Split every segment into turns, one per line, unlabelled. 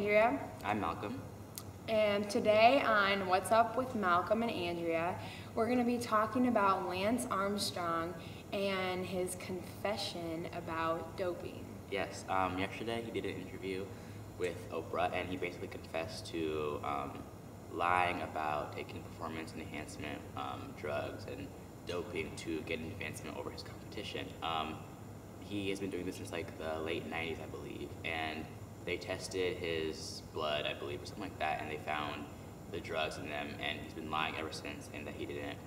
Andrea.
I'm Malcolm.
And today on What's Up with Malcolm and Andrea, we're going to be talking about Lance Armstrong and his confession about doping.
Yes, yesterday he did an interview with Oprah, and he basically confessed to lying about taking performance enhancement drugs and doping to get an advancement over his competition. He has been doing this since like the late 90s, I believe, and they tested his blood, I believe, or something like that, and they found the drugs in them, and he's been lying ever since, and that he didn't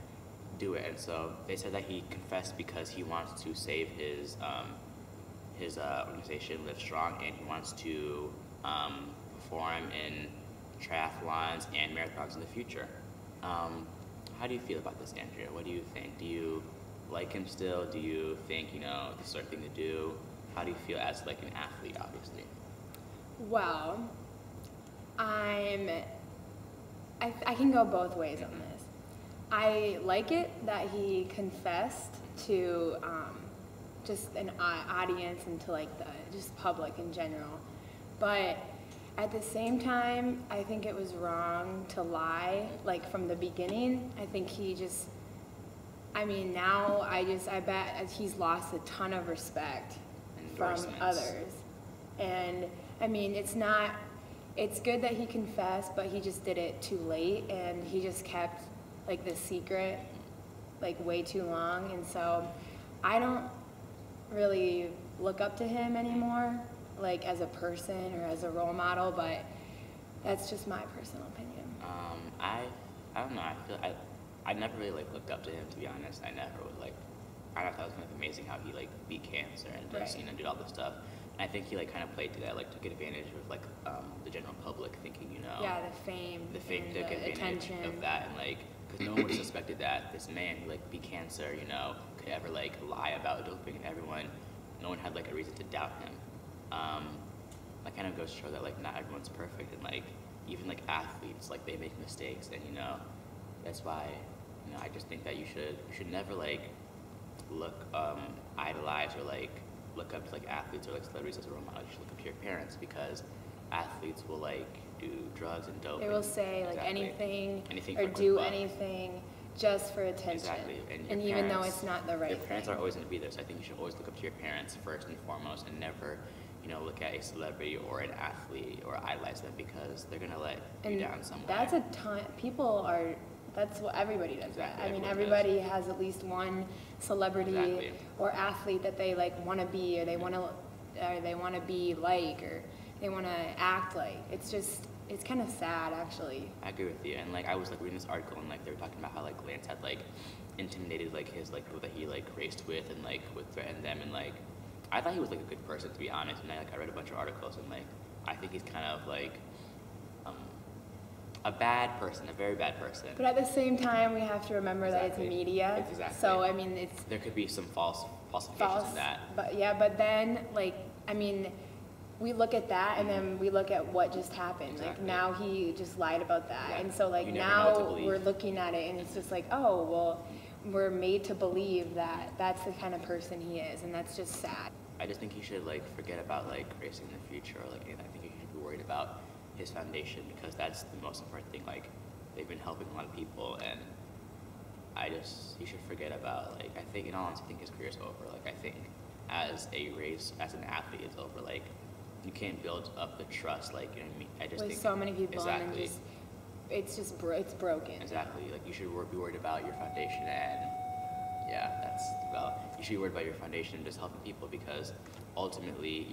do it. And so they said that he confessed because he wants to save his organization, Armstrong, and he wants to perform in triathlons and marathons in the future. How do you feel about this, Andrea? What do you think? Do you like him still? Do you think, this is the right thing to do? How do you feel as like an athlete, obviously?
Well, I can go both ways on this. I like it that he confessed to just an audience and to like the just public in general, but at the same time, I think it was wrong to lie like from the beginning. I think he just, now I bet he's lost a ton of respect from others, and it's good that he confessed, but he just did it too late, and he just kept like the secret like way too long, and so I don't really look up to him anymore, like as a person or as a role model, but that's just my personal opinion.
I don't know. I never really like looked up to him, to be honest. I never was like, I thought it was kind of amazing how he like beat cancer and just did all this stuff. And I think he like kind of played to that, like took advantage of like the general public thinking,
the fame,
took advantage
attention
of that, and like because no one would have suspected that this man who like beat cancer, could ever like lie about doping, and no one had like a reason to doubt him. That kind of goes to show that like not everyone's perfect, and like even like athletes, like they make mistakes, and that's why I just think that you should never like idolize or like look up to like athletes or like celebrities as a role model. You should look up to your parents, because athletes will like do drugs and dope.
They will say like anything or
for
do
fun.
Anything just for attention.
Exactly.
And even though it's not the right thing.
Your parents are always going to be there, so I think you should always look up to your parents first and foremost, and never look at a celebrity or an athlete or idolize them, because they're going to let you down somewhere.
That's a ton. That's what everybody does.
Exactly.
Everybody has at least one celebrity or athlete that they like want to be, or they want to be like, or they want to act like. It's kind of sad, actually.
I agree with you. And like I was like reading this article, and like they were talking about how like Lance had like intimidated like his like people that he like raced with, and like would threaten them, and like I thought he was like a good person, to be honest. And I read a bunch of articles, and like I think he's kind of like a bad person, a very bad person.
But at the same time, we have to remember that it's media.
Exactly.
So
there could be some falsifications in that.
But then we look at that, and then we look at what just happened.
Exactly.
Like now he just lied about that, and so like
now
we're looking at it, and it's just like, oh well, we're made to believe that that's the kind of person he is, and that's just sad.
I just think he should like forget about like racing in the future, or like I think he should be worried about his foundation, because that's the most important thing. Like they've been helping a lot of people, and he should forget about like, I think in all honesty, I think his career's over. Like I think as an athlete, it's over. Like you can't build up the trust, like I just think
so many people,
exactly.
And it's broken.
Exactly. Like you should be worried about your foundation, and you should be worried about your foundation and just helping people, because ultimately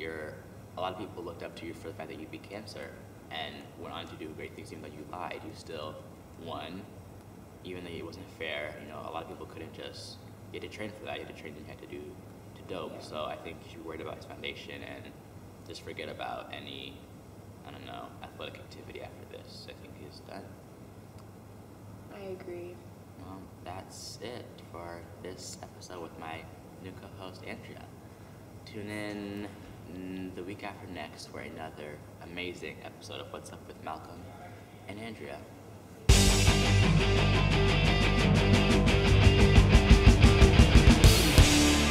a lot of people looked up to you for the fact that you beat cancer and went on to do great things. Even though you lied, you still won, even though it wasn't fair. A lot of people couldn't just, you had to train for that, you had to train, you had to dope. Yeah. So I think you should be worried about his foundation and just forget about any, athletic activity after this. I think he's done.
I agree.
Well, that's it for this episode with my new co-host, Andrea. Tune in the week after next for another amazing episode of What's Up with Malcolm and Andrea.